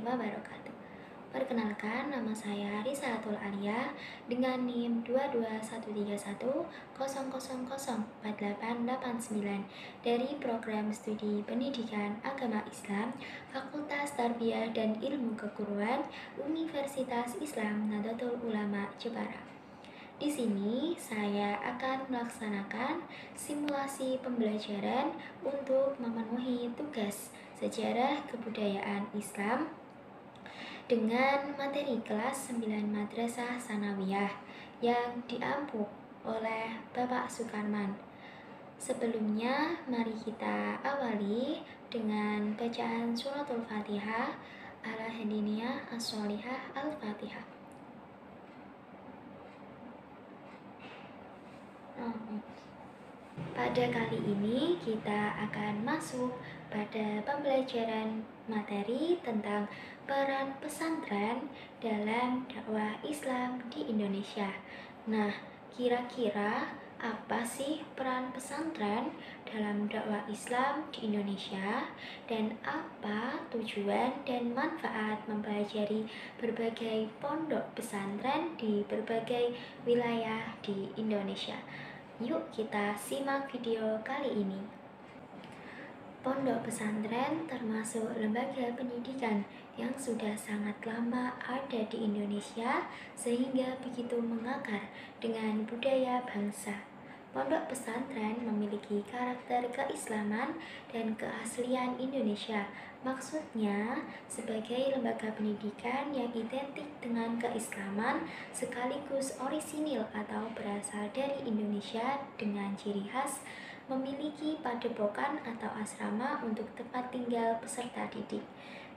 wabarakatuh. Perkenalkan, nama saya Risalatul Alia dengan NIM 2213100004889 dari Program Studi Pendidikan Agama Islam Fakultas Tarbiyah dan Ilmu Keguruan Universitas Islam Nahdlatul Ulama Jepara. Di sini saya akan melaksanakan simulasi pembelajaran untuk memenuhi tugas sejarah kebudayaan Islam dengan materi kelas 9 Madrasah Sanawiyah yang diampu oleh Bapak Sukarman. Sebelumnya, mari kita awali dengan bacaan suratul Fatihah ala hadiniyah as-sholihah al-Fatihah. Pada kali ini kita akan masuk pada pembelajaran materi tentang peran pesantren dalam dakwah Islam di Indonesia. Nah, kira-kira apa sih peran pesantren dalam dakwah Islam di Indonesia dan apa tujuan dan manfaat mempelajari berbagai pondok pesantren di berbagai wilayah di Indonesia? Yuk kita simak video kali ini. Pondok pesantren termasuk lembaga pendidikan yang sudah sangat lama ada di Indonesia sehingga begitu mengakar dengan budaya bangsa. Pondok pesantren memiliki karakter keislaman dan keaslian Indonesia. Maksudnya, sebagai lembaga pendidikan yang identik dengan keislaman sekaligus orisinil atau berasal dari Indonesia dengan ciri khas memiliki padepokan atau asrama untuk tempat tinggal peserta didik.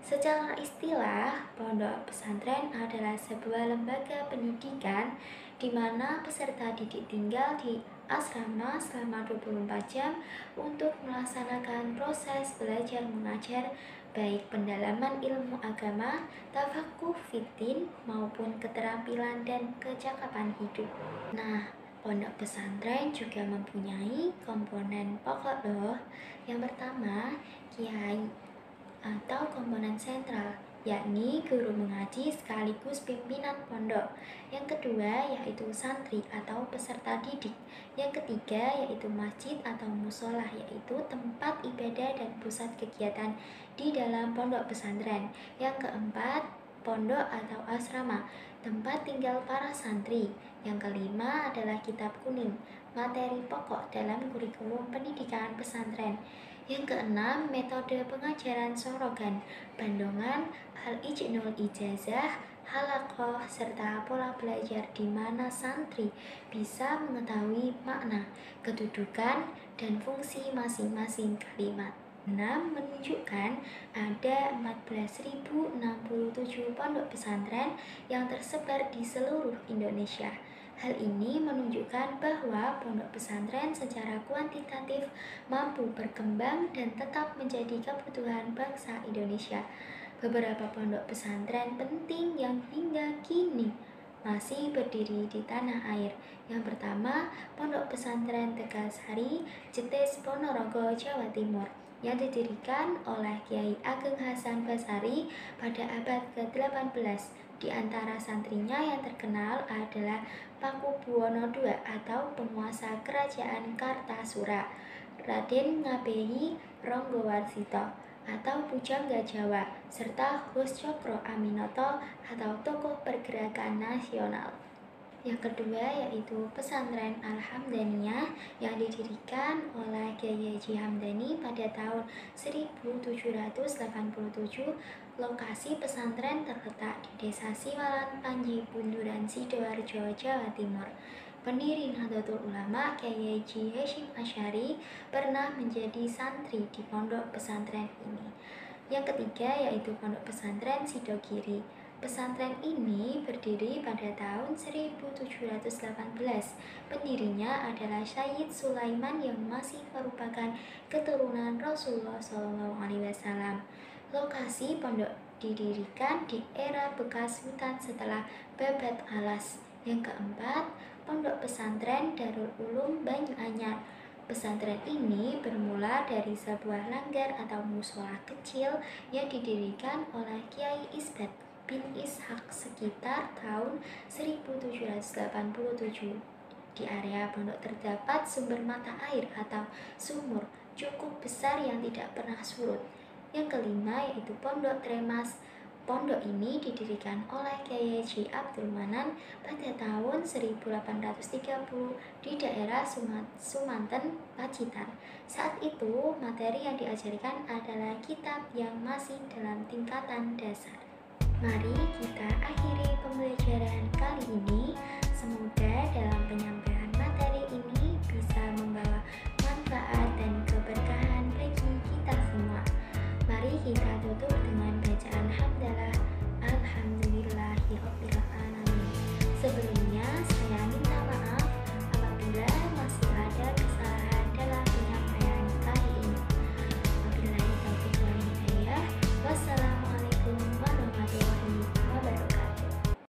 Secara istilah, pondok pesantren adalah sebuah lembaga pendidikan di mana peserta didik tinggal di asrama selama 24 jam untuk melaksanakan proses belajar mengajar baik pendalaman ilmu agama, tafakuh fitin maupun keterampilan dan kecakapan hidup. Nah, pondok pesantren juga mempunyai komponen pokok loh. Yang pertama, kiai atau komponen sentral, yakni guru mengaji sekaligus pimpinan pondok. Yang kedua yaitu santri atau peserta didik. Yang ketiga yaitu masjid atau musola, yaitu tempat ibadah dan pusat kegiatan di dalam pondok pesantren. Yang keempat, pondok atau asrama, tempat tinggal para santri. Yang kelima adalah kitab kuning, materi pokok dalam kurikulum pendidikan pesantren. Yang keenam, metode pengajaran sorogan, bandongan, al-ijnul ijazah, halaqoh, serta pola belajar di mana santri bisa mengetahui makna, kedudukan, dan fungsi masing-masing kalimat. 6. Menunjukkan ada 14.067 pondok pesantren yang tersebar di seluruh Indonesia. Hal ini menunjukkan bahwa pondok pesantren secara kuantitatif mampu berkembang dan tetap menjadi kebutuhan bangsa Indonesia. Beberapa pondok pesantren penting yang hingga kini masih berdiri di tanah air. Yang pertama, Pondok Pesantren Tegalsari, Jetis, Ponorogo, Jawa Timur, yang didirikan oleh Kiai Ageng Hasan Basari pada abad ke-18. Di antara santrinya yang terkenal adalah Pakubuwono II atau penguasa kerajaan Kartasura, Raden Ngabeyi Ronggowarsito atau Pujangga Jawa, serta Hus Cokro Aminoto atau tokoh pergerakan nasional. Yang kedua yaitu Pesantren Al-Hamdaniyah yang didirikan oleh Kiai Haji Hamdani pada tahun 1787. Lokasi pesantren terletak di Desa Siwalan Panji, Bunduran, Sidoarjo, Jawa Timur. Pendiri Nahdlatul Ulama Kiai Haji Hasyim Asy'ari pernah menjadi santri di pondok pesantren ini. Yang ketiga yaitu Pondok Pesantren Sidogiri. Pesantren ini berdiri pada tahun 1718. Pendirinya adalah Syed Sulaiman yang masih merupakan keturunan Rasulullah SAW. Lokasi pondok didirikan di era bekas hutan setelah babat alas. Yang keempat, Pondok Pesantren Darul Ulum Banyuanyar. Pesantren ini bermula dari sebuah langgar atau musola kecil yang didirikan oleh Kiai Isbat bin Ishak sekitar tahun 1787. Di area pondok terdapat sumber mata air atau sumur cukup besar yang tidak pernah surut. Yang kelima yaitu Pondok Tremas. Pondok ini didirikan oleh Kiai Haji Abdul Manan pada tahun 1830 di daerah Sumanten, Pacitan. Saat itu, materi yang diajarkan adalah kitab yang masih dalam tingkatan dasar. Mari kita akhiri pembelajaran kali ini. Semoga dalam penyampaian